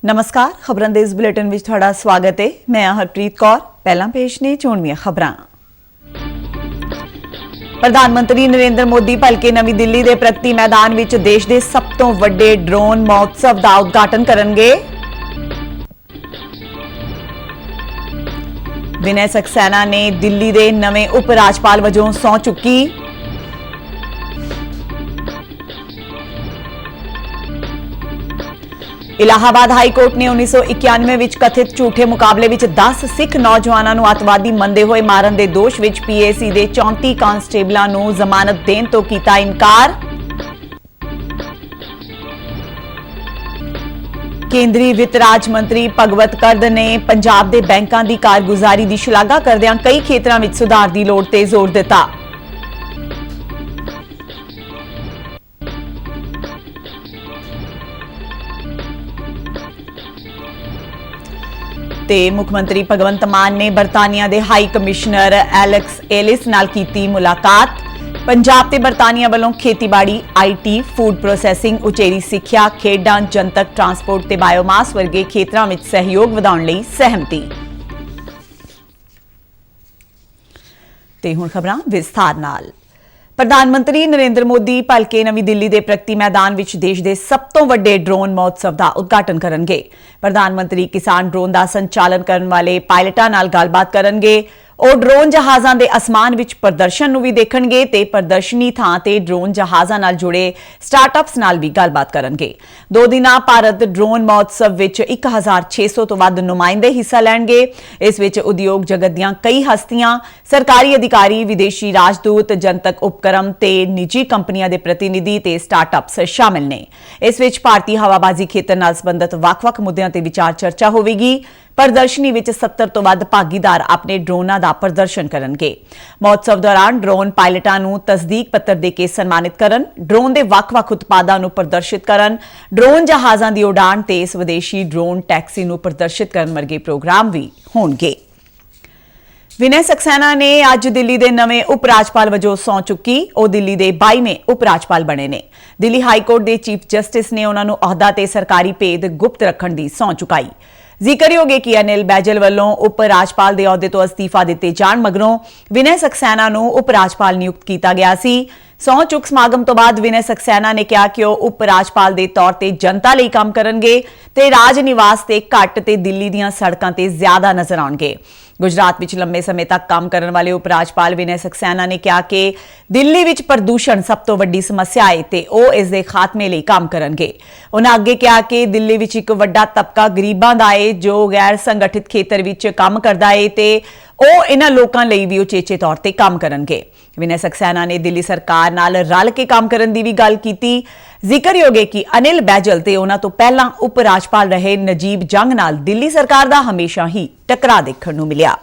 नमस्कार खबरां दे इस बुलेटिन विच तुहाडा स्वागत है। मैं हरप्रीत कौर। पहला पेश ने चोणवीआं खबरां। प्रधानमंत्री नरेंद्र मोदी भलके नवी दिल्ली के प्रगति मैदान विच देश के सब तो वड्डे ड्रोन महोत्सव का उद्घाटन करेंगे। विनय सक्सेना ने दिल्ली के नवे उप राज्यपाल वजों सौं चुकी। इलाहाबाद हाई कोर्ट ने 1991 विच कथित झूठे मुकाबले विच 10 सिख नौजवानों नूं अतवादी मनदे होए मारन दे दोष विच पीएसी दे 34 कांस्टेबलां नूं जमानत देण तों कीता इनकार। केंद्रीय वित्त राज मंत्री भगवत करद ने पंजाब दे बैंकां दी कारगुजारी दी शलाघा करदिआं कई खेतरां विच सुधार दी लोड़ ते जोर दित्ता। ते मुख्यमंत्री भगवंत मान ने बरतानिया के हाई कमिश्नर एलेक्स एलिस नाल कीती मुलाकात। पंजाब ते बरतानिया वालों खेतीबाड़ी, IT, फूड प्रोसैसिंग, उचेरी सिक्ख्या, खेडां, जनतक ट्रांसपोर्ट ते बायोमास वर्गे खेतरां विच सहयोग वधाउण लई सहमति। ते हुण खबरां विस्तार नाल। प्रधानमंत्री नरेंद्र मोदी भलके नवी दिल्ली के प्रगति मैदान विच देश के सब तो वड्डे ड्रोन महोत्सव का उद्घाटन करेंगे। प्रधानमंत्री किसान ड्रोन का संचालन करने वाले पायलटां नाल गलबात करेंगे। और ड्रोन जहाज़ां दे आसमान विच प्रदर्शन नूं भी देखणगे ते प्रदर्शनी थां ते ड्रोन जहाज़ां नाल जुड़े स्टार्टअप्स नाल भी गलबात करेंगे। 2 दिना भारत ड्रोन महोत्सव विच 1600 तो वध नुमाइंदे हिस्सा लैणगे। इस विच उद्योग जगत दीआं कई हस्तियां, सरकारी अधिकारी, विदेशी राजदूत, जनतक उपक्रम ते निजी कंपनियां दे प्रतिनिधि ते स्टार्टअप्स शामिल ने। इस विच भारतीय हवाबाजी खेतर नाल संबंधित वख-वख मुद्दिआं ते विचार चर्चा होवेगी। प्रदर्शनी विच 70 तो वध भागीदार अपने ड्रोनां दा प्रदर्शन करनगे। महोत्सव दौरान ड्रोन पायलटां नूं तस्दीक पत्र दे के सन्मानित करन, ड्रोन दे वख-वख उत्पादां नूं प्रदर्शित करन, ड्रोन जहाज़ां दी उड़ान ते स्वदेशी ड्रोन टैक्सी नूं प्रदर्शित करन वर्गे प्रोग्राम भी होणगे। विनय सक्सेना ने अज दिल्ली के नवे उप राज्यपाल वजों सौं चुकी। वो दिल्ली के 22वें उप राज्यपाल बने ने। दिल्ली हाई कोर्ट के चीफ जस्टिस ने उन्होंने अहदा ते सरकारी भेद गुप्त रखण दी सौं चुकाई। जिक्रयोग है कि अनिल बैजल वालों उप राज्यपाल के अहदे तो अस्तीफा दिते जाण मगरों विनय सक्सेना नूं उप राज्यपाल नियुक्त किया गया सी। सौं चुक समागम तो बाद विनय सक्सेना ने कहा कि वह उप राज्यपाल के तौर पर जनता लई काम करनगे ते राज निवास ते घट ते दिल्ली दीआं सड़कां ते ज्यादा नजर आउणगे। गुजरात विच लंबे समय तक काम करने वाले उप राज्यपाल विनय सक्सेना ने कहा कि दिल्ली विच प्रदूषण सब तो वड्डी समस्या है ते ओह इस दे खात्मे लई काम करनगे। उन्हां अगे कहा कि दिल्ली विच एक वड्डा तबका गरीबां दा है जो गैर संगठित खेतर विच काम करदा है ते ओह इन्हां लोकां लई भी उचेचे तौर ते काम करनगे। विनय सक्सेना ने दिल्ली सरकार नाल रल के काम करन दी भी गल कीती। जिक्रयोग है कि अनिल बैजल ते उन्हां तो पहलां उप राज्यपाल रहे नजीब जंग नाल दिल्ली सरकार दा हमेशा ही टकरा देखण नूं मिलिया।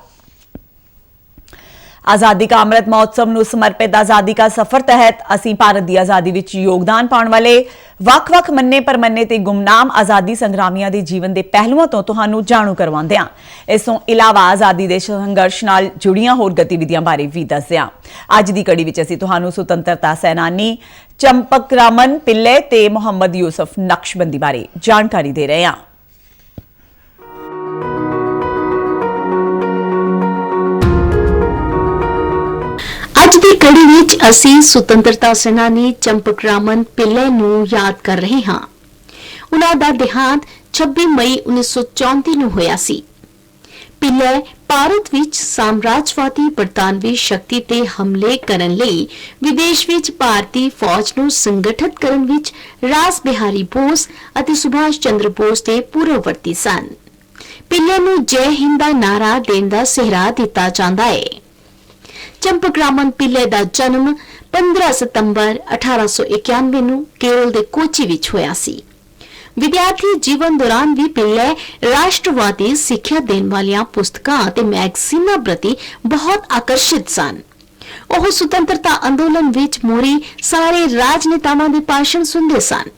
आजादी का अमृत महोत्सव नूं समर्पित आजादी का सफर तहत असीं भारत की आजादी विच योगदान पाउण वाले वख-वख मन्ने परमन्ने ते गुमनाम आजादी संग्रामियां दे जीवन दे पहलुआं तो तुहानूं जाणू करवाउंदिआं इस तों इलावा आजादी दे संघर्ष नाल जुड़ियां होर गतिविधियां बारे भी दसदिआं अज दी कड़ी विच असीं तुहानूं सुतंत्रता सैनानी चंपकरामन पिल्ले ते मुहम्मद यूसुफ नक्शबंदी बारे जानकारी दे रहे हां। ਅੱਜ ਦੀ ਕੜੀ ਵਿੱਚ ਅਸੀਂ ਸੁਤੰਤਰਤਾ ਸੈਨਾਨੀ ਚੰਪਕਰਾਮਨ ਪਿੱਲੇ ਨੂੰ ਯਾਦ ਕਰ ਰਹੇ ਹਾਂ। ਉਹਨਾਂ ਦਾ ਦੇਹਾਂਤ 26 ਮਈ 1934 ਨੂੰ ਹੋਇਆ ਸੀ। ਪਿੱਲੇ ਭਾਰਤ ਵਿੱਚ ਸਾਮਰਾਜਵਾਦੀ ਬਰਤਾਨਵੀ ਸ਼ਕਤੀ ਤੇ ਹਮਲੇ ਕਰਨ ਲਈ ਵਿਦੇਸ਼ ਵਿੱਚ ਭਾਰਤੀ ਫੌਜ ਨੂੰ ਸੰਗਠਿਤ ਕਰਨ ਵਿੱਚ ਰਾਸ ਬਿਹਾਰੀ ਬੋਸ ਅਤੇ ਸੁਭਾਸ਼ ਚੰਦਰ ਬੋਸ ਦੇ ਪੂਰਵਵਰਤੀ ਸਨ। ਪਿੱਲੇ ਨੂੰ ਜੈ ਹਿੰਦ ਦਾ ਨਾਰਾ ਦੇਣ ਦਾ ਸਿਹਰਾ ਦਿੱਤਾ ਜਾਂਦਾ ਹੈ। ਚੰਪਕਰਾਮਨ ਪਿੱਲੇ ਦਾ ਜਨਮ 15 ਸਤੰਬਰ 1891 ਨੂੰ ਕੇਰਲ ਦੇ ਕੋਚੀ ਵਿੱਚ ਹੋਇਆ ਸੀ। ਵਿਦਿਆਰਥੀ ਜੀਵਨ ਦੌਰਾਨ ਵੀ ਪਿੱਲੇ ਰਾਸ਼ਟਰਵਾਦੀ ਸਿੱਖਿਆ ਦੇਣ ਵਾਲੀਆਂ ਪੁਸਤਕਾਂ ਅਤੇ ਮੈਗਜ਼ੀਨਾਂ ਪ੍ਰਤੀ ਬਹੁਤ ਆਕਰਸ਼ਿਤ ਸਨ। ਉਹ ਸੁਤੰਤਰਤਾ ਅੰਦੋਲਨ ਵਿੱਚ ਮੋਰੀ ਸਾਰੇ ਰਾਜਨੇਤਾਵਾਂ ਦੇ ਭਾਸ਼ਣ ਸੁਣਦੇ ਸਨ।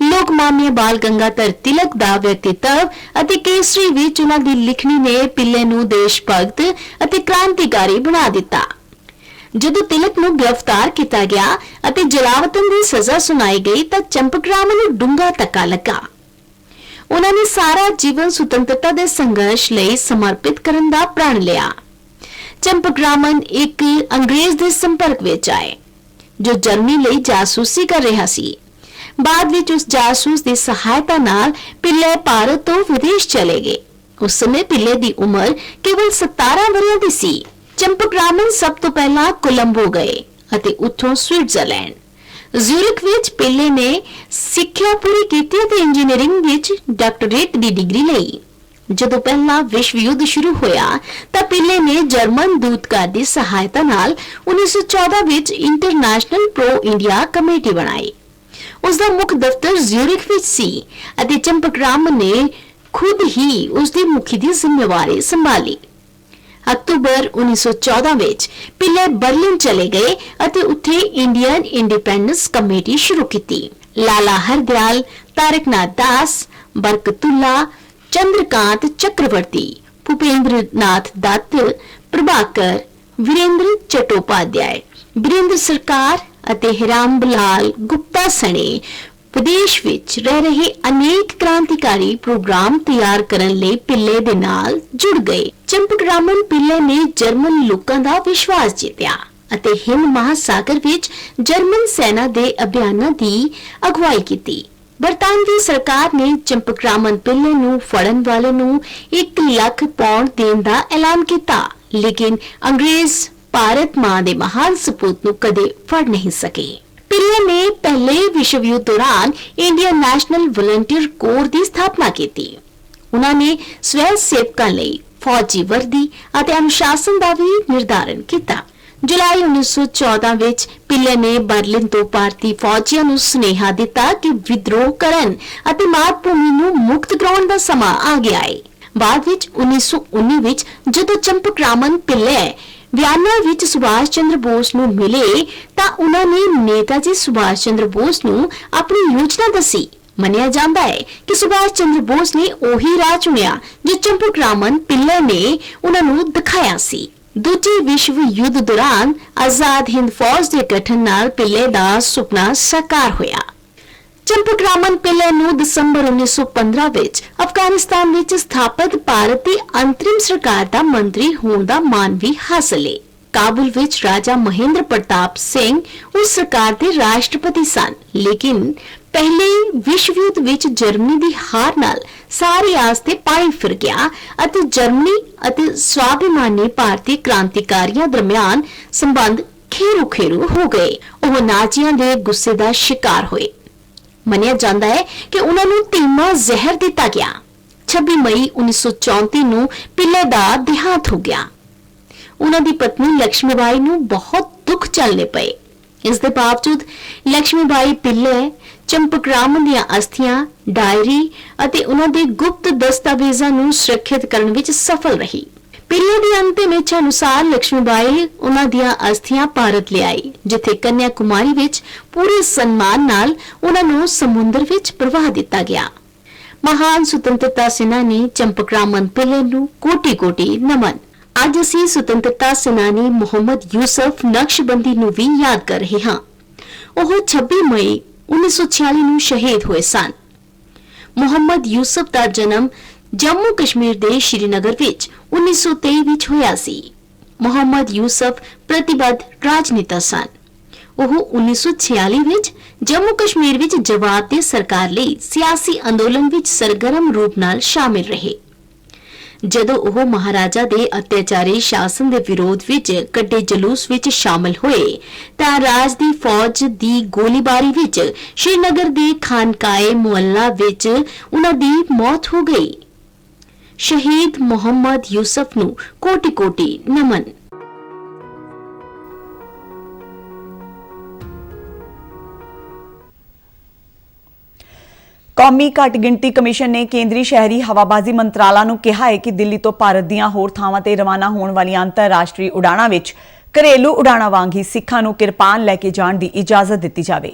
लोकमान्य बाल गंगाधर तिलक ਦਾ ਵਿਅਕਤੀਤਵ ਅਤੇ ਕੇਸਰੀ ਵਿੱਚ ਉਹਨਾਂ ਦੀ ਲਿਖਣੀ ਨੇ ਪਿੱਲੇ ਨੂੰ ਦੇਸ਼ ਭਗਤ ਅਤੇ ਕ੍ਰਾਂਤੀਕਾਰੀ ਬਣਾ ਦਿੱਤਾ। ਜਦੋਂ ਤਿਲਕ ਨੂੰ ਗ੍ਰਿਫਤਾਰ ਕੀਤਾ ਗਿਆ ਅਤੇ ਜਲਾਵਤਨ ਦੀ ਸਜ਼ਾ ਸੁਣਾਈ ਗਈ ਤਾਂ ਚੰਪਕਰਾਮਨ ਨੂੰ ਡੂੰਘਾ ਧੱਕਾ ਲੱਗਾ। ਉਹਨਾਂ ਨੇ ਸਾਰਾ ਜੀਵਨ ਸੁਤੰਤਰਤਾ ਦੇ ਸੰਘਰਸ਼ ਲਈ ਸਮਰਪਿਤ ਕਰਨ ਦਾ ਪ੍ਰਣ ਲਿਆ। ਚੰਪਕਰਾਮਨ ਇੱਕ ਅੰਗਰੇਜ਼ ਦੇ ਸੰਪਰਕ ਵਿੱਚ ਆਏ ਜੋ ਜਰਮਨੀ ਲਈ ਜਾਸੂਸੀ ਕਰ ਰਿਹਾ ਸੀ। ਬਾਅਦ ਵਿੱਚ ਉਸ ਜਾਸੂਸ ਦੀ ਸਹਾਇਤਾ ਨਾਲ ਪਿੱਲੇ ਭਾਰਤ ਤੋਂ ਵਿਦੇਸ਼ ਚਲੇ ਗਏ। ਉਸ ਸਮੇਂ ਪਿੱਲੇ ਦੀ ਉਮਰ ਕੇਵਲ 17 ਵਰ੍ਹਿਆਂ ਦੀ ਸੀ। ਚੰਪਕਰਾਮਨ ਸਭ ਤੋਂ ਪਹਿਲਾਂ ਕੋਲੰਬੋ ਗਏ ਅਤੇ ਉੱਥੋਂ ਸਵਿਟਜ਼ਰਲੈਂਡ ਜ਼ਿਊਰਿਖ ਵਿੱਚ ਪਿੱਲੇ ਨੇ ਸਿੱਖਿਆ ਪੂਰੀ ਕੀਤੀ ਅਤੇ ਇੰਜੀਨੀਅਰਿੰਗ ਵਿੱਚ ਡਾਕਟਰੇਟ ਦੀ ਡਿਗਰੀ ਲਈ। ਜਦੋਂ ਪਹਿਲਾ ਵਿਸ਼ਵ ਯੁੱਧ ਸ਼ੁਰੂ ਹੋਇਆ ਤਾਂ ਪਿੱਲੇ ਨੇ ਜਰਮਨ ਦੂਤਘਰ ਦੀ ਸਹਾਇਤਾ ਨਾਲ 1914 ਵਿੱਚ ਇੰਟਰਨੈਸ਼ਨਲ ਪ੍ਰੋ ਇੰਡੀਆ ਕਮੇਟੀ ਬਣਾਈ। ਉਸ ਦਾ ਮੁੱਖ ਦਫ਼ਤਰ ਜ਼ਿਊਰਿਖ ਵਿੱਚ ਸੀ ਅਤੇ ਚੰਪਕਰਾਮਨ ਨੇ ਖੁਦ ਹੀ ਉਸ ਦੀ ਮੁਖੀ ਦੀ ਜ਼ਿੰਮੇਵਾਰੀ ਸੰਭਾਲੀ। ਅਕਤੂਬਰ 1914 ਵਿੱਚ ਪਿੱਲੇ ਬਰਲਿਨ ਚਲੇ ਗਏ ਅਤੇ ਉੱਥੇ ਇੰਡੀਅਨ ਇੰਡੀਪੈਂਡੈਂਸ ਕਮੇਟੀ ਸ਼ੁਰੂ ਕੀਤੀ। ਲਾਲਾ ਹਰਦਿਆਲ, ਤਾਰਕਨਾਥ ਦਾਸ, ਬਰਕਤੁੱਲਾ, ਚੰद्रकांत चक्रवर्ती, भूपेंद्र नाथ दत्त, प्रभाकर, वीरेंद्र चट्टोपाध्याय, वीरेंद्र सरकार ਅਤੇ ਹੀਰਾਮ ਲਾਲ ਗੁਪਤਾ ਸਣੇ ਵਿਦੇਸ਼ ਵਿੱਚ ਰਹਿ ਰਹੇ ਅਨੇਕ ਕ੍ਰਾਂਤੀਕਾਰੀ ਪ੍ਰੋਗਰਾਮ ਤਿਆਰ ਕਰਨ ਲਈ ਪਿੱਲੇ ਦੇ ਨਾਲ ਜੁੜ ਗਏ। ਚੰਪਕਰਾਮਨ ਪਿੱਲੇ ਨੇ ਜਰਮਨ ਲੋਕਾਂ ਦਾ ਵਿਸ਼ਵਾਸ ਜਿੱਤਿਆ ਅਤੇ ਹਿੰਦ ਮਹਾਸਾਗਰ ਵਿੱਚ ਜਰਮਨ ਸੈਨਾ ਦੇ ਅਭਿਆਨਾਂ ਦੀ ਅਗਵਾਈ ਕੀਤੀ। ਬਰਤਾਨਵੀ ਸਰਕਾਰ ਨੇ ਚੰਪਕਰਾਮਨ ਪਿੱਲੇ ਨੂੰ ਫੜਨ ਵਾਲੇ ਨੂੰ 1 ਲੱਖ ਪਾਉਂਡ ਦੇਣ ਦਾ ਐਲਾਨ ਕੀਤਾ, ਲੇਕਿਨ ਅੰਗਰੇਜ਼ ਭਾਰਤ ਮਾਂ ਦੇ ਮਹਾਨ ਸਪੂਤ ਨੂੰ ਕਦੇ ਫੜ ਨਹੀਂ ਸਕੇ। ਪਿੱਲੇ ਨੇ ਪਹਿਲੇ ਵਿਸ਼ਵ ਯੁੱਧ ਦੌਰਾਨ ਇੰਡੀਅਨ ਨੈਸ਼ਨਲ ਵਲੰਟੀਅਰ ਕੋਰ ਦੀ ਸਥਾਪਨਾ ਕੀਤੀ। ਉਹਨਾਂ ਨੇ ਸਵੈ ਸੇਵਕਾਂ ਲਈ ਫੌਜੀ ਵਰਦੀ ਅਤੇ ਅਨੁਸ਼ਾਸਨ ਦਾ ਵੀ ਨਿਰਧਾਰਨ ਕੀਤਾ। ਜੁਲਾਈ 1914 ਵਿੱਚ ਪਿੱਲੇ ਨੇ ਬਰਲਿਨ ਤੋਂ ਭਾਰਤੀ ਫੌਜੀਆਂ ਨੂੰ ਸੁਨੇਹਾ ਦਿੱਤਾ ਕਿ ਵਿਦਰੋਹ ਕਰਨ ਅਤੇ ਮਾਤ ਭੂਮੀ ਨੂੰ ਮੁਕਤ ਕਰਾਉਣ ਦਾ ਸਮਾਂ ਆ ਗਿਆ ਹੈ। ਬਾਅਦ ਵਿੱਚ 1919 ਵਿੱਚ ਜਦੋਂ ਚੰਪਕਰਾਮਨ ਪਿੱਲੇ ਵਿਆਨਾ ਵਿੱਚ ਸੁਭਾਸ਼ ਚੰਦਰ ਬੋਸ ਨੂੰ ਮਿਲੇ ਤਾਂ ਉਹਨਾਂ ਨੇ ਨੇਤਾ ਜੀ ਸੁਭਾਸ਼ ਚੰਦਰ ਬੋਸ ਨੂੰ ਆਪਣੀ ਯੋਜਨਾ ਦੱਸੀ। ਮੰਨਿਆ ਜਾਂਦਾ ਹੈ ਕਿ ਸੁਭਾਸ਼ ਚੰਦਰ ਬੋਸ ਨੇ ਉਹੀ ਰਾਹ ਚੁਣਿਆ ਜੋ ਚੰਪਕਰਾਮਨ ਪਿੱਲੇ ਨੇ ਉਹਨਾਂ ਨੂੰ ਦਿਖਾਇਆ ਸੀ। ਦੂਜੇ ਵਿਸ਼ਵ ਯੁੱਧ ਦੌਰਾਨ ਆਜ਼ਾਦ ਹਿੰਦ ਫੌਜ ਦੇ ਗਠਨ ਨਾਲ ਪਿੱਲੇ ਦਾ ਸੁਪਨਾ ਸਾਕਾਰ ਹੋਇਆ। ਚੰਪਕਰਾਮਨ ਪਿੱਲੇ ਨੂੰ ਦਸੰਬਰ 1915 ਵਿੱਚ ਅਫਗਾਨਿਸਤਾਨ ਵਿੱਚ ਸਥਾਪਿਤ ਭਾਰਤ ਦੀ ਅੰਤਰਿਮ ਸਰਕਾਰ ਦਾ ਮੰਤਰੀ ਹੋਣ ਦਾ ਮਾਣ ਵੀ ਹਾਸਲ ਹੈ। ਕਾਬੁਲ ਵਿੱਚ ਰਾਜਾ ਮਹਿੰਦਰ ਪ੍ਰਤਾਪ ਸਿੰਘ ਉਸ ਸਰਕਾਰ ਦੇ ਰਾਸ਼ਟਰਪਤੀ ਸਨ, ਲੇਕਿਨ ਪਹਿਲੇ ਵਿਸ਼ਵ ਯੁੱਧ ਵਿੱਚ ਜਰਮਨੀ ਦੀ ਹਾਰ ਨਾਲ ਸਾਰੀ ਆਸ ਤੇ ਪਾਣੀ ਫਿਰ ਗਿਆ ਅਤੇ ਜਰਮਨੀ ਅਤੇ ਸਵਾਭਿਮਾਨੀ ਭਾਰਤੀ ਕ੍ਰਾਂਤੀਕਾਰੀਆਂ ਦਰਮਿਆਨ ਸੰਬੰਧ ਖੇਰੂ ਹੋ ਗਏ। ਉਹ ਨਾਜ਼ੀਆਂ ਦੇ ਗੁੱਸੇ ਦਾ ਸ਼ਿਕਾਰ ਹੋਏ। ਮੰਨਿਆ ਜਾਂਦਾ ਹੈ ਕਿ ਉਹਨਾਂ ਨੂੰ ਧੀਮਾ ਜ਼ਹਿਰ ਦਿੱਤਾ ਗਿਆ। 26 ਮਈ 1934 ਨੂੰ ਪਿੱਲੇ ਦਾ ਦੇਹਾਂਤ ਹੋ ਗਿਆ। ਉਹਨਾਂ ਦੀ ਪਤਨੀ ਲక్ష్ਮੀਬਾਈ ਨੂੰ ਬਹੁਤ ਦੁੱਖ ਝੱਲਣੇ ਪਏ। ਇਸ ਦੇ ਬਾਵਜੂਦ ਲక్ష్ਮੀਬਾਈ ਪਿੱਲੇ ਚੰਪਕਰਾਮਨ ਦੀਆਂ ਅਸਥੀਆਂ, ਡਾਇਰੀ ਅਤੇ ਉਹਨਾਂ ਦੇ ਗੁਪਤ ਦਸਤਾਵੇਜ਼ਾਂ ਨੂੰ ਸੁਰੱਖਿਅਤ ਕਰਨ ਵਿੱਚ ਸਫਲ ਰਹੀ। ਪਿੱਲੇ ਦੀ ਅੰਤਿਮ ਇੱਛਾ ਅਨੁਸਾਰ ਲక్ష్ਮੀਬਾਈ ਉਹਨਾਂ ਦੀਆਂ ਅਸਥੀਆਂ ਭਾਰਤ ਲਿਆਈ, ਜਿੱਥੇ ਕੰਨਿਆ ਕੁਮਾਰੀ ਵਿੱਚ ਪੂਰੇ ਸਨਮਾਨ ਨਾਲ ਉਹਨਾਂ ਨੂੰ ਸਮੁੰਦਰ ਵਿੱਚ ਪ੍ਰਵਾਹ ਦਿੱਤਾ ਗਿਆ। ਮਹਾਨ ਸੁਤੰਤਰਤਾ ਸੈਨਾਨੀ ਚੰਪਕਰਾਮਨ ਪਿੱਲੇ ਨੂੰ ਕੋਟੀ-ਕੋਟੀ ਨਮਨ। ਅੱਜ ਅਸੀਂ ਸੁਤੰਤਰਤਾ ਸੈਨਾਨੀ ਮੁਹੰਮਦ ਯੂਸਫ ਨਕਸ਼ਬੰਦੀ ਨੂੰ ਵੀ ਯਾਦ ਕਰ ਰਹੇ ਹਾਂ। ਉਹ 26 ਮਈ 1946 ਨੂੰ ਸ਼ਹੀਦ ਹੋਏ ਸਨ। ਮੁਹੰਮਦ ਯੂਸਫ ਦਾ ਜਨਮ ਜੰਮੂ ਕਸ਼ਮੀਰ ਦੇ ਸ਼੍ਰੀਨਗਰ ਵਿੱਚ 1923 ਵਿੱਚ ਹੋਇਆ ਸੀ। ਮੁਹੰਮਦ ਯੂਸਫ ਪ੍ਰਤੀਬੱਧ ਰਾਜਨੇਤਾ ਸਨ। ਉਹ 1946 ਵਿੱਚ ਜੰਮੂ ਕਸ਼ਮੀਰ ਵਿੱਚ ਜਵਾਬ ਦੇ ਸਰਕਾਰ ਲਈ ਸਿਆਸੀ ਅੰਦੋਲਨ ਵਿੱਚ ਸਰਗਰਮ ਰੂਪ ਨਾਲ ਸ਼ਾਮਿਲ ਰਹੇ। ਜਦੋਂ ਉਹ ਮਹਾਰਾਜਾ ਦੇ ਅਤਿਆਚਾਰੀ ਸ਼ਾਸਨ ਦੇ ਵਿਰੋਧ ਵਿੱਚ ਕੱਢੇ ਜਲੂਸ ਵਿੱਚ ਸ਼ਾਮਲ ਹੋਏ ਤਾਂ ਰਾਜ ਦੀ ਫੌਜ ਦੀ ਗੋਲੀਬਾਰੀ ਵਿੱਚ ਸ਼੍ਰੀਨਗਰ ਦੇ ਖਾਨਕਾਏ ਮੁਹੱਲਾ ਵਿੱਚ ਉਹਨਾਂ ਦੀ ਮੌਤ ਹੋ ਗਈ। ਸ਼ਹੀਦ ਮੁਹੰਮਦ ਯੂਸਫ ਨੂੰ ਕੋਟੀ-ਕੋਟੀ ਨਮਨ। ਕੌਮੀ ਘੱਟ ਗਿਣਤੀ ਕਮਿਸ਼ਨ ਨੇ ਕੇਂਦਰੀ ਸ਼ਹਿਰੀ ਹਵਾਬਾਜ਼ੀ ਮੰਤਰਾਲਾ ਨੂੰ ਕਿਹਾ ਹੈ ਕਿ ਦਿੱਲੀ ਤੋਂ ਭਾਰਤ ਦੀਆਂ ਹੋਰ ਥਾਵਾਂ ਤੇ ਰਵਾਨਾ ਹੋਣ ਵਾਲੀਆਂ ਅੰਤਰਰਾਸ਼ਟਰੀ ਉਡਾਣਾਂ ਵਿੱਚ ਘਰੇਲੂ ਉਡਾਣਾਂ ਵਾਂਗ ਹੀ ਸਿੱਖਾਂ ਨੂੰ ਕਿਰਪਾਨ ਲੈ ਕੇ ਜਾਣ ਦੀ ਇਜਾਜ਼ਤ ਦਿੱਤੀ ਜਾਵੇ।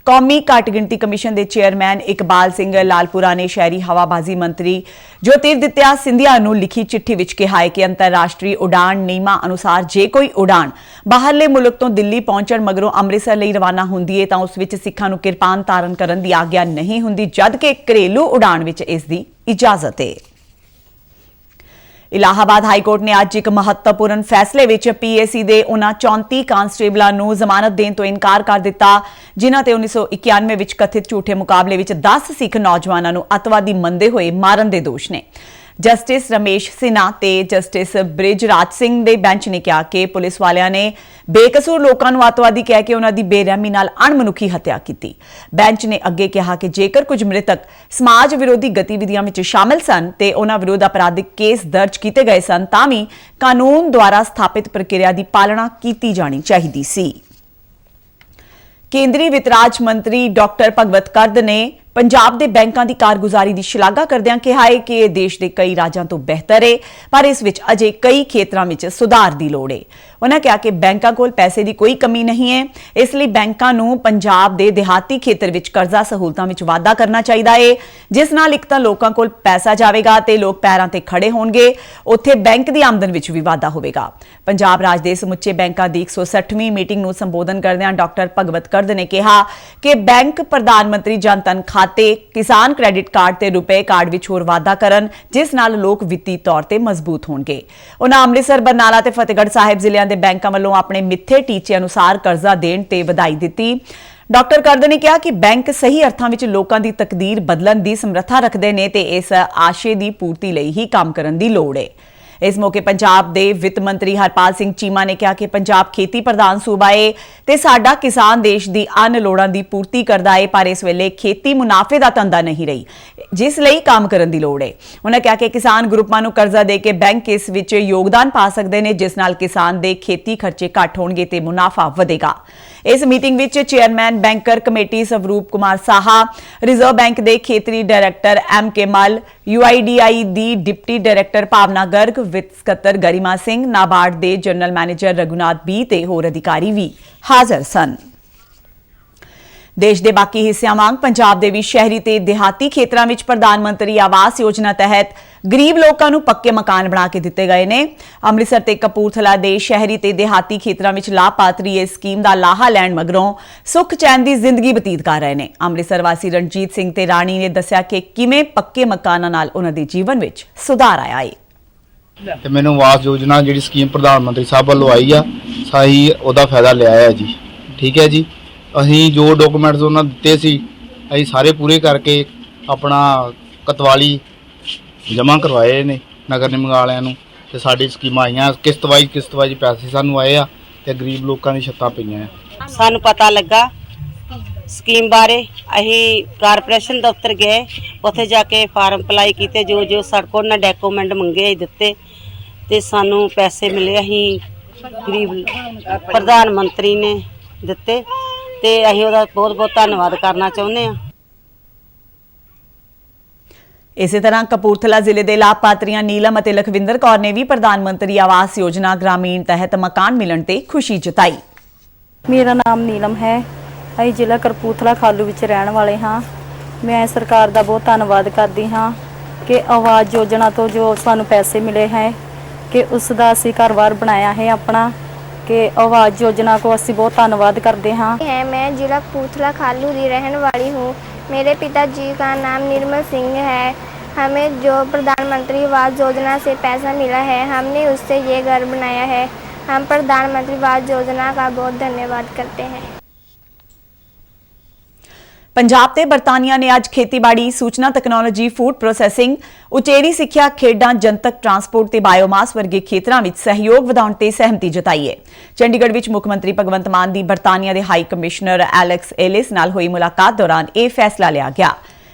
ਕੌਮੀ ਘੱਟ ਗਿਣਤੀ ਕਮਿਸ਼ਨ ਦੇ ਚੇਅਰਮੈਨ ਇਕਬਾਲ ਸਿੰਘ ਲਾਲਪੁਰਾ ਨੇ ਸ਼ਹਿਰੀ ਹਵਾਬਾਜ਼ੀ ਮੰਤਰੀ ਜੋਤਿਰਾਦਿੱਤਿਆ ਸਿੰਧੀਆ ਨੂੰ ਲਿਖੀ ਚਿੱਠੀ ਵਿੱਚ ਕਿਹਾ ਹੈ ਕਿ ਅੰਤਰਰਾਸ਼ਟਰੀ ਉਡਾਣ ਨਿਯਮਾਂ ਅਨੁਸਾਰ ਜੇ ਕੋਈ ਉਡਾਣ ਬਾਹਰਲੇ ਮੁਲਕ ਤੋਂ ਦਿੱਲੀ ਪਹੁੰਚਣ ਮਗਰੋਂ ਅੰਮ੍ਰਿਤਸਰ ਲਈ ਰਵਾਨਾ ਹੁੰਦੀ ਹੈ ਤਾਂ ਉਸ ਵਿੱਚ ਸਿੱਖਾਂ ਨੂੰ ਕਿਰਪਾਨ ਧਾਰਨ ਕਰਨ ਦੀ ਆਗਿਆ ਨਹੀਂ ਹੁੰਦੀ, ਜਦਕਿ ਘਰੇਲੂ ਉਡਾਣ ਵਿੱਚ ਇਸ ਦੀ ਇਜਾਜ਼ਤ ਹੈ। ਇਲਾਹਾਬਾਦ ਹਾਈ ਕੋਰਟ ਨੇ ਅੱਜ ਇੱਕ ਮਹੱਤਵਪੂਰਨ ਫੈਸਲੇ ਵਿੱਚ ਪੀਏਸੀ ਦੇ ਉਹਨਾਂ 34 ਕਾਂਸਟੇਬਲਾਂ ਨੂੰ ਜ਼ਮਾਨਤ ਦੇਣ ਤੋਂ ਇਨਕਾਰ ਕਰ ਦਿੱਤਾ ਜਿਨ੍ਹਾਂ ਤੇ 1991 ਵਿੱਚ ਕਥਿਤ ਝੂਠੇ ਮੁਕਾਬਲੇ ਵਿੱਚ 10 ਸਿੱਖ ਨੌਜਵਾਨਾਂ ਨੂੰ ਅੱਤਵਾਦੀ ਮੰਨਦੇ ਹੋਏ ਮਾਰਨ ਦੇ ਦੋਸ਼ ਨੇ। ਜਸਟਿਸ ਰਮੇਸ਼ ਸਿਨਹਾ ਤੇ ਜਸਟਿਸ ਬ੍ਰਿਜਰਾਜ ਸਿੰਘ ਦੇ ਬੈਂਚ ਨੇ ਕਿਹਾ ਕਿ ਪੁਲਿਸ ਵਾਲਿਆਂ ਨੇ ਬੇਕਸੂਰ ਲੋਕਾਂ ਨੂੰ ਅੱਤਵਾਦੀ ਕਹਿ ਕੇ ਉਹਨਾਂ ਦੀ ਬੇਰਹਿਮੀ ਨਾਲ ਅਣਮਨੁੱਖੀ ਹੱਤਿਆ ਕੀਤੀ। ਬੈਂਚ ਨੇ ਅੱਗੇ ਕਿਹਾ ਕਿ ਜੇਕਰ ਕੁਝ ਮ੍ਰਿਤਕ ਸਮਾਜ ਵਿਰੋਧੀ ਗਤੀਵਿਧੀਆਂ ਵਿੱਚ ਸ਼ਾਮਲ ਸਨ ਤੇ ਉਹਨਾਂ ਵਿਰੁੱਧ ਅਪਰਾਧਿਕ ਕੇਸ ਦਰਜ ਕੀਤੇ ਗਏ ਸਨ ਤਾਂ ਵੀ ਕਾਨੂੰਨ ਦੁਆਰਾ ਸਥਾਪਿਤ ਪ੍ਰਕਿਰਿਆ ਦੀ ਪਾਲਣਾ ਕੀਤੀ ਜਾਣੀ ਚਾਹੀਦੀ ਸੀ। ਕੇਂਦਰੀ ਵਿੱਤ ਰਾਜ ਮੰਤਰੀ ਡਾਕਟਰ ਭਗਵਤ ਕਰਦ ਨੇ ਪੰਜਾਬ ਦੇ ਬੈਂਕਾਂ ਦੀ ਕਾਰਗੁਜ਼ਾਰੀ ਦੀ ਸ਼ਲਾਘਾ ਕਰਦਿਆਂ ਕਿਹਾ ਹੈ ਕਿ ਇਹ ਦੇਸ਼ ਦੇ ਕਈ ਰਾਜਾਂ ਤੋਂ ਬਿਹਤਰ ਹੈ ਪਰ ਇਸ ਵਿੱਚ ਅਜੇ ਕਈ ਖੇਤਰਾਂ ਵਿੱਚ ਸੁਧਾਰ ਦੀ ਲੋੜ ਹੈ। ਉਹਨਾਂ ਕਿਹਾ ਕਿ ਬੈਂਕਾਂ ਕੋਲ ਪੈਸੇ ਦੀ ਕੋਈ ਕਮੀ ਨਹੀਂ ਹੈ, ਇਸ ਲਈ ਬੈਂਕਾਂ ਨੂੰ ਪੰਜਾਬ ਦੇ ਦਿਹਾਤੀ ਖੇਤਰ ਵਿੱਚ ਕਰਜ਼ਾ ਸਹੂਲਤਾਂ ਵਿੱਚ ਵਾਧਾ ਕਰਨਾ ਚਾਹੀਦਾ ਹੈ ਜਿਸ ਨਾਲ ਇੱਕ ਤਾਂ ਲੋਕਾਂ ਕੋਲ ਪੈਸਾ ਜਾਵੇਗਾ ਤੇ ਲੋਕ ਪੈਰਾਂ ਤੇ ਖੜੇ ਹੋਣਗੇ, ਉੱਥੇ ਬੈਂਕ ਦੀ ਆਮਦਨ ਵਿੱਚ ਵੀ ਵਾਧਾ ਹੋਵੇਗਾ। ਪੰਜਾਬ ਰਾਜ ਦੇ ਸਮੁੱਚੇ ਬੈਂਕਾਂ ਦੀ 160ਵੀਂ ਮੀਟਿੰਗ ਨੂੰ ਸੰਬੋਧਨ ਕਰਦਿਆਂ ਡਾਕਟਰ ਭਗਵਤ ਕਰਦ ਨੇ ਕਿਹਾ ਕਿ ਬੈਂਕ ਪ੍ਰਧਾਨ ਮੰਤਰੀ ਜਨ ਧਨ ਖਾਤੇ, ਕਿਸਾਨ ਕ੍ਰੈਡਿਟ ਕਾਰਡ ਤੇ ਰੁਪਏ ਕਾਰਡ ਵਿੱਚ ਹੋਰ ਵਾਧਾ ਕਰਨ ਜਿਸ ਨਾਲ ਲੋਕ ਵਿੱਤੀ ਤੌਰ ਤੇ ਮਜ਼ਬੂਤ ਹੋਣਗੇ। ਉਹਨਾਂ ਅੰਮ੍ਰਿਤਸਰ, ਬਰਨਾਲਾ ਤੇ ਫਤਿਹਗੜ੍ਹ ਸਾਹਿਬ ਜ਼ਿਲ੍ਹਿਆਂ ਦੇ ਬੈਂਕਾਂ ਵੱਲੋਂ ਆਪਣੇ ਮਿੱਥੇ ਟੀਚੇ ਅਨੁਸਾਰ ਕਰਜ਼ਾ ਦੇਣ ਤੇ ਵਧਾਈ ਦਿੱਤੀ। ਡਾਕਟਰ ਕਰਦ ਨੇ ਕਿਹਾ ਕਿ ਬੈਂਕ ਸਹੀ ਅਰਥਾਂ ਵਿੱਚ ਲੋਕਾਂ ਦੀ ਤਕਦੀਰ ਬਦਲਣ ਦੀ ਸਮਰੱਥਾ ਰੱਖਦੇ ਨੇ ਤੇ ਇਸ ਆਸ਼ੇ ਦੀ ਪੂਰਤੀ ਲਈ ਹੀ ਕੰਮ ਕਰਨ ਦੀ ਲੋੜ ਹੈ। ਇਸ ਮੌਕੇ ਪੰਜਾਬ ਦੇ ਵਿੱਤ ਮੰਤਰੀ ਹਰਪਾਲ ਸਿੰਘ ਚੀਮਾ ਨੇ ਕਿਹਾ ਕਿ ਪੰਜਾਬ ਖੇਤੀ ਪ੍ਰਧਾਨ ਸੂਬਾ ਹੈ ਤੇ ਸਾਡਾ ਕਿਸਾਨ ਦੇਸ਼ ਦੀ ਅੰਨ ਲੋੜਾਂ ਦੀ ਪੂਰਤੀ ਕਰਦਾ ਹੈ ਪਰ ਇਸ ਵੇਲੇ ਖੇਤੀ ਮੁਨਾਫੇ ਦਾ ਧੰਦਾ ਨਹੀਂ ਰਹੀ ਜਿਸ ਲਈ ਕੰਮ ਕਰਨ ਦੀ ਲੋੜ ਹੈ। ਉਹਨਾਂ ਕਿਹਾ ਕਿ ਕਿਸਾਨ ਗਰੁੱਪਾਂ ਨੂੰ ਕਰਜ਼ਾ ਦੇ ਕੇ ਬੈਂਕ ਇਸ ਵਿੱਚ ਯੋਗਦਾਨ ਪਾ ਸਕਦੇ ਨੇ ਜਿਸ ਨਾਲ ਕਿਸਾਨ ਦੇ ਖੇਤੀ ਖਰਚੇ ਘੱਟ ਹੋਣਗੇ ਤੇ ਮੁਨਾਫਾ ਵਧੇਗਾ। ਇਸ ਮੀਟਿੰਗ ਵਿੱਚ ਚੇਅਰਮੈਨ ਬੈਂਕਰ ਕਮੇਟੀ ਸਵਰੂਪ ਕੁਮਾਰ ਸਾਹਾ, ਰਿਜ਼ਰਵ ਬੈਂਕ ਦੇ ਖੇਤਰੀ ਡਾਇਰੈਕਟਰ M.K. ਮੱਲ, UIDAI ਦੀ ਡਿਪਟੀ ਡਾਇਰੈਕਟਰ ਭਾਵਨਾ ਗਰਗ, ਵਿੱਤ ਸਕੱਤਰ ਗਰਿਮਾ ਸਿੰਘ, ਨਾਬਾਰਡ ਦੇ ਜਨਰਲ ਮੈਨੇਜਰ ਰਘੁਨਾਥ B ਤੇ ਹੋਰ ਅਧਿਕਾਰੀ ਵੀ ਹਾਜ਼ਰ ਸਨ। ਦੇਸ਼ ਦੇ ਬਾਕੀ ਹਿੱਸਿਆਂ ਵਾਂਗ ਪੰਜਾਬ ਦੇ ਵੀ ਸ਼ਹਿਰੀ ਤੇ ਦਿਹਾਤੀ ਖੇਤਰਾਂ ਵਿੱਚ ਪ੍ਰਧਾਨ ਮੰਤਰੀ ਆਵਾਸ ਯੋਜਨਾ ਤਹਿਤ ਗਰੀਬ ਲੋਕਾਂ ਨੂੰ ਪੱਕੇ ਮਕਾਨ ਬਣਾ ਕੇ ਦਿੱਤੇ ਗਏ ਨੇ। ਅੰਮ੍ਰਿਤਸਰ ਤੇ ਕਪੂਰਥਲਾ ਦੇ ਸ਼ਹਿਰੀ ਤੇ ਦਿਹਾਤੀ ਖੇਤਰਾਂ ਵਿੱਚ ਲਾਭਪਾਤਰੀ ਇਸ ਸਕੀਮ ਦਾ ਲਾਹਾ ਲੈਣ ਮਗਰੋਂ ਸੁੱਖ ਚੈਨ ਦੀ ਜ਼ਿੰਦਗੀ ਬਤੀਤ ਕਰ ਰਹੇ ਨੇ। ਅੰਮ੍ਰਿਤਸਰ ਵਾਸੀ ਰਣਜੀਤ ਸਿੰਘ ਤੇ ਰਾਣੀ ਨੇ ਦੱਸਿਆ ਕਿ ਕਿਵੇਂ ਪੱਕੇ ਮਕਾਨਾਂ ਨਾਲ ਉਹਨਾਂ ਦੇ ਜੀਵਨ ਵਿੱਚ ਸੁਧਾਰ ਆਇਆ ਹੈ। ਤੇ ਮੈਨੂੰ ਆਵਾਸ ਯੋਜਨਾ ਜਿਹੜੀ ਸਕੀਮ ਪ੍ਰਧਾਨ ਮੰਤਰੀ ਸਾਹਿਬ ਵੱਲੋਂ ਆਈ ਆ ਸਹੀ ਉਹਦਾ ਫਾਇਦਾ ਲਿਆ ਹੈ ਜੀ। ਠੀਕ ਹੈ ਜੀ, ਅਸੀਂ ਜੋ ਡਾਕੂਮੈਂਟਸ ਉਹਨਾਂ ਦਿੱਤੇ ਸੀ ਅਸੀਂ ਸਾਰੇ ਪੂਰੇ ਕਰਕੇ ਆਪਣਾ ਕਤਵਾਲੀ ਜਮ੍ਹਾਂ ਕਰਵਾਏ ਨੇ ਨਗਰ ਨਿਗਮ ਵਾਲਿਆਂ ਨੂੰ ਤੇ ਸਾਡੀ ਸਕੀਮਾਂ ਆਈਆਂ ਕਿਸ਼ਤ ਵਾਈਜ਼ ਪੈਸੇ ਸਾਨੂੰ ਆਏ ਆ ਤੇ ਗਰੀਬ ਲੋਕਾਂ ਦੀ ਛੱਤਾਂ ਪਈਆਂ ਆ। ਸਾਨੂੰ ਪਤਾ ਲੱਗਾ ਸਕੀਮ ਬਾਰੇ, ਅਸੀਂ ਕਾਰਪੋਰੇਸ਼ਨ ਦਫ਼ਤਰ ਗਏ, ਉੱਥੇ ਜਾ ਕੇ ਫਾਰਮ ਅਪਲਾਈ ਕੀਤੇ, ਜੋ ਸਾਡੇ ਕੋਲ ਨਾ ਡਾਕੂਮੈਂਟ ਮੰਗੇ ਅਸੀਂ ਦਿੱਤੇ ਤੇ ਸਾਨੂੰ ਪੈਸੇ ਮਿਲੇ। ਅਸੀਂ ਗਰੀਬ ਪ੍ਰਧਾਨ ਮੰਤਰੀ ਨੇ ਦਿੱਤੇ ਤੇ ਅਸੀਂ ਉਹਦਾ ਬਹੁਤ ਧੰਨਵਾਦ ਕਰਨਾ ਚਾਹੁੰਦੇ ਹਾਂ। ਇਸੇ ਤਰ੍ਹਾਂ ਕਪੂਰਥਲਾ ਜ਼ਿਲ੍ਹੇ ਦੇ ਲਾਭਪਾਤਰੀਆਂ ਨੀਲਮ ਅਤੇ ਲਖਵਿੰਦਰ ਕੌਰ ਨੇ ਵੀ ਪ੍ਰਧਾਨ ਮੰਤਰੀ ਆਵਾਸ ਯੋਜਨਾ ਗ੍ਰਾਮੀਣ ਤਹਿਤ ਮਕਾਨ ਮਿਲਣ ਤੇ ਖੁਸ਼ੀ ਜਤਾਈ। ਮੇਰਾ ਨਾਮ ਨੀਲਮ ਹੈ, ਅਸੀਂ ਜ਼ਿਲ੍ਹਾ ਕਪੂਰਥਲਾ ਖਾਲੂ ਵਿੱਚ ਰਹਿਣ ਵਾਲੇ ਹਾਂ। ਮੈਂ ਸਰਕਾਰ ਦਾ ਬਹੁਤ ਧੰਨਵਾਦ ਕਰਦੀ ਹਾਂ ਕਿ ਆਵਾਸ ਯੋਜਨਾ ਤੋਂ ਜੋ ਸਾਨੂੰ ਪੈਸੇ ਮਿਲੇ ਹੈ ਕਿ ਉਸ ਦਾ ਅਸੀਂ ਘਰ-ਬਾਰ ਬਣਾਇਆ ਹੈ ਆਪਣਾ, कि आवास योजना को असी बहुत धन्यवाद करते हैं। मैं जिला कपूरथला खालू की रहने वाली हूँ। मेरे पिताजी का नाम निर्मल सिंह है। हमें जो प्रधानमंत्री आवास योजना से पैसा मिला है हमने उससे ये घर बनाया है। हम प्रधानमंत्री आवास योजना का बहुत धन्यवाद करते हैं। ਪੰਜਾਬ ਤੇ ਬਰਤਾਨੀਆ ਨੇ ਅੱਜ ਖੇਤੀਬਾੜੀ, ਸੂਚਨਾ ਤਕਨਾਲੋਜੀ, ਫੂਡ ਪ੍ਰੋਸੈਸਿੰਗ, ਉਚੇਰੀ ਸਿੱਖਿਆ, ਖੇਡਾਂ, ਜਨਤਕ ਟਰਾਂਸਪੋਰਟ ਤੇ ਬਾਇਓਮਾਸ ਵਰਗੇ ਖੇਤਰਾਂ ਵਿੱਚ ਸਹਿਯੋਗ ਵਧਾਉਣ ਤੇ ਸਹਿਮਤੀ ਜਤਾਈ ਹੈ। ਚੰਡੀਗੜ੍ਹ ਵਿੱਚ ਮੁੱਖ ਮੰਤਰੀ ਭਗਵੰਤ ਮਾਨ ਦੀ ਬਰਤਾਨੀਆ ਦੇ ਹਾਈ ਕਮਿਸ਼ਨਰ ਐਲੈਕਸ ਐਲਿਸ ਨਾਲ ਹੋਈ ਮੁਲਾਕਾਤ ਦੌਰਾਨ ਇਹ ਫੈਸਲਾ ਲਿਆ ਗਿਆ।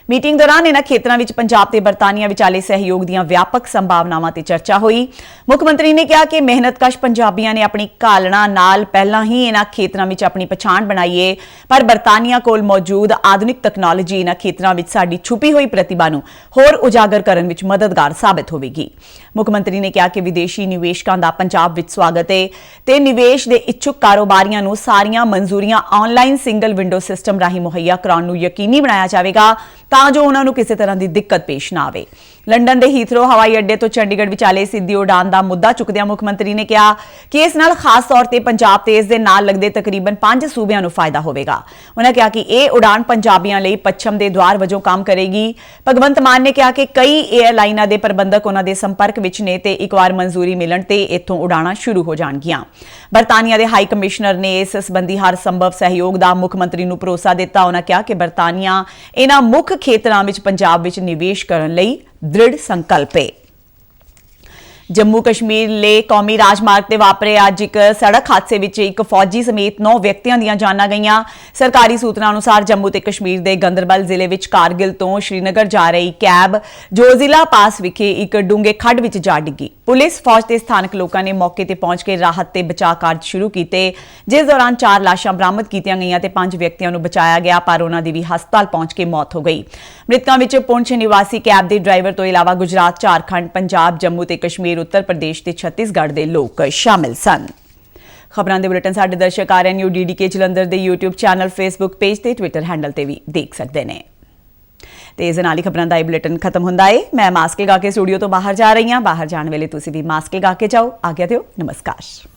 ਮੀਟਿੰਗ ਦੌਰਾਨ ਇਹਨਾਂ ਖੇਤਰਾਂ ਵਿੱਚ ਪੰਜਾਬ ਤੇ ਬਰਤਾਨੀਆ ਵਿਚਾਲੇ ਸਹਿਯੋਗ ਦੀਆਂ ਵਿਆਪਕ ਸੰਭਾਵਨਾਵਾਂ ਤੇ ਚਰਚਾ ਹੋਈ। ਮੁੱਖ ਮੰਤਰੀ ਨੇ ਕਿਹਾ ਕਿ ਮਿਹਨਤਕਸ਼ ਪੰਜਾਬੀਆਂ ਨੇ ਆਪਣੀ ਘਾਲਣਾ ਨਾਲ ਪਹਿਲਾਂ ਹੀ ਇਹਨਾਂ ਖੇਤਰਾਂ ਵਿੱਚ ਆਪਣੀ ਪਛਾਣ ਬਣਾਈ ਹੈ, ਪਰ ਬਰਤਾਨੀਆ ਕੋਲ ਮੌਜੂਦ ਆਧੁਨਿਕ ਤਕਨਾਲੋਜੀ ਇਹਨਾਂ ਖੇਤਰਾਂ ਵਿੱਚ ਸਾਡੀ ਛੁਪੀ ਹੋਈ ਪ੍ਰਤਿਭਾ ਨੂੰ ਹੋਰ ਉਜਾਗਰ ਕਰਨ ਵਿੱਚ ਮਦਦਗਾਰ ਸਾਬਤ ਹੋਵੇਗੀ। ਮੁੱਖ ਮੰਤਰੀ ਨੇ ਕਿਹਾ ਕਿ ਵਿਦੇਸ਼ੀ ਨਿਵੇਸ਼ਕਾਂ ਦਾ ਪੰਜਾਬ ਵਿੱਚ ਸਵਾਗਤ ਹੈ ਤੇ ਨਿਵੇਸ਼ ਦੇ ਇੱਛੁਕ ਕਾਰੋਬਾਰੀਆਂ ਨੂੰ ਸਾਰੀਆਂ ਮਨਜ਼ੂਰੀਆਂ ਆਨਲਾਈਨ ਸਿੰਗਲ ਵਿੰਡੋ ਸਿਸਟਮ ਰਾਹੀਂ ਮੁਹੱਈਆ ਕਰਾਉਣ ਨੂੰ ਯਕੀਨੀ ਬਣਾਇਆ ਜਾਵੇਗਾ ਤਾਂ ਜੋ ਉਹਨਾਂ ਨੂੰ ਕਿਸੇ ਤਰ੍ਹਾਂ ਦੀ ਦਿੱਕਤ ਪੇਸ਼ ਨਾ ਆਵੇ। ਲੰਡਨ ਦੇ ਹੀਥਰੋ ਹਵਾਈ ਅੱਡੇ ਤੋਂ ਚੰਡੀਗੜ੍ਹ ਵਿਚਾਲੇ ਸਿੱਧੀ ਉਡਾਨ ਦਾ ਮੁੱਦਾ ਚੁੱਕਦਿਆਂ ਮੁੱਖ ਮੰਤਰੀ ਨੇ ਕਿਹਾ ਕਿ ਇਸ ਨਾਲ ਖਾਸ ਤੌਰ ਤੇ ਪੰਜਾਬ ਤੇ ਇਸ ਦੇ ਨਾਲ ਲੱਗਦੇ ਤਕਰੀਬਨ 5 ਸੂਬਿਆਂ ਨੂੰ ਫਾਇਦਾ ਹੋਵੇਗਾ। ਉਹਨਾਂ ਕਿਹਾ ਕਿ ਇਹ ਉਡਾਨ ਪੰਜਾਬੀਆਂ ਲਈ ਪੱਛਮ ਦੇ ਦੁਆਰ ਵਜੋਂ ਕੰਮ ਕਰੇਗੀ। ਭਗਵੰਤ ਮਾਨ ਨੇ ਕਿਹਾ ਕਿ ਕਈ 에ਅਰਲਾਈਨਾਂ ਦੇ ਪ੍ਰਬੰਧਕ ਉਹਨਾਂ ਦੇ ਸੰਪਰਕ ਵਿੱਚ ਨੇ ਤੇ ਇੱਕ ਵਾਰ ਮਨਜ਼ੂਰੀ ਮਿਲਣ ਤੇ ਇੱਥੋਂ ਉਡਾਣਾਂ ਸ਼ੁਰੂ ਹੋ ਜਾਣਗੀਆਂ। ਬਰਤਾਨੀਆ ਦੇ ਹਾਈ ਕਮਿਸ਼ਨਰ ਨੇ ਇਸ ਸੰਬੰਧੀ ਹਰ ਸੰਭਵ ਸਹਿਯੋਗ ਦਾ ਮੁੱਖ ਮੰਤਰੀ ਨੂੰ ਭਰੋਸਾ ਦਿੱਤਾ। ਉਹਨਾਂ ਕਿਹਾ ਕਿ ਬਰਤਾਨੀਆ ਇਹਨਾਂ ਮੁੱਖ ਖੇਤਰਾਂ ਵਿੱਚ ਪੰਜਾਬ ਵਿੱਚ ਨਿਵੇਸ਼ ਕਰਨ ਲਈ ਦ੍ਰਿੜ ਸੰਕਲਪ ਹੈ। ਜੰਮੂ ਕਸ਼ਮੀਰ ਲਈ ਕੌਮੀ ਰਾਜਮਾਰਗ ਤੇ ਵਾਪਰੇ ਅੱਜ ਇੱਕ ਸੜਕ ਹਾਦਸੇ ਵਿੱਚ ਇੱਕ ਫੌਜੀ ਸਮੇਤ 9 ਵਿਅਕਤੀਆਂ ਦੀਆਂ ਜਾਨਾਂ ਗਈਆਂ। ਸਰਕਾਰੀ ਸੂਤਰਾਂ ਅਨੁਸਾਰ ਜੰਮੂ ਤੇ ਕਸ਼ਮੀਰ ਦੇ ਗੰਦਰਬਲ ਜ਼ਿਲ੍ਹੇ ਵਿੱਚ ਕਾਰਗਿਲ ਤੋਂ ਸ਼੍ਰੀਨਗਰ ਜਾ ਰਹੀ ਕੈਬ ਜੋਜ਼ਿਲਾ ਪਾਸ ਵਿਖੇ ਇੱਕ ਡੂੰਘੇ ਖੱਡ ਵਿੱਚ ਜਾ ਡਿੱਗੀ। ਪੁਲਿਸ, ਫੌਜ ਤੇ ਸਥਾਨਕ ਲੋਕਾਂ ਨੇ ਮੌਕੇ ਤੇ ਪਹੁੰਚ ਕੇ ਰਾਹਤ ਤੇ ਬਚਾਅ ਕਾਰਜ ਸ਼ੁਰੂ ਕੀਤੇ, ਜਿਸ ਦੌਰਾਨ 4 ਲਾਸ਼ਾਂ ਬਰਾਮਦ ਕੀਤੀਆਂ ਗਈਆਂ ਤੇ 5 ਵਿਅਕਤੀਆਂ ਨੂੰ ਬਚਾਇਆ ਗਿਆ, ਪਰ ਉਹਨਾਂ ਦੀ ਵੀ ਹਸਪਤਾਲ ਪਹੁੰਚ ਕੇ ਮੌਤ ਹੋ ਗਈ। ਮ੍ਰਿਤਕਾਂ ਵਿੱਚ ਪੁੰਛ ਨਿਵਾਸੀ ਕੈਬ ਦੇ ਡਰਾਈਵਰ ਤੋਂ ਇਲਾਵਾ ਗੁਜਰਾਤ, ਝਾਰਖੰਡ, ਪੰਜਾਬ, ਜੰਮੂ ਤੇ ਕਸ਼ਮੀਰ, ਉੱਤਰ ਪ੍ਰਦੇਸ਼ ਤੇ ਛੱਤੀਸਗੜ੍ਹ ਦੇ ਲੋਕ ਸ਼ਾਮਿਲ ਸਨ। ਖਬਰਾਂ ਦੇ ਬੁਲੇਟਿਨ ਸਾਡੇ ਦਰਸ਼ਕ RNU DDK ਜਲੰਧਰ ਦੇ YouTube ਚੈਨਲ, Facebook ਪੇਜ ਤੇ ਟਵਿੱਟਰ ਹੈਂਡਲ ਤੇ ਵੀ ਦੇਖ ਸਕਦੇ ਨੇ। ਤੇ ਇਸ ਨਾਲ ਹੀ ਖਬਰਾਂ ਦਾ ਇਹ ਬੁਲੇਟਿਨ ਖਤਮ ਹੁੰਦਾ ਹੈ। ਮੈਂ ਮਾਸਕ ਲਗਾ ਕੇ ਸਟੂਡੀਓ ਤੋਂ ਬਾਹਰ ਜਾ ਰਹੀ ਹਾਂ। ਬਾਹਰ ਜਾਣ ਵੇਲੇ ਤੁਸੀਂ ਵੀ ਮਾਸਕ ਲਗਾ ਕੇ ਜਾਓ। ਆਗਿਆ ਦਿਓ। ਨਮਸਕਾਰ।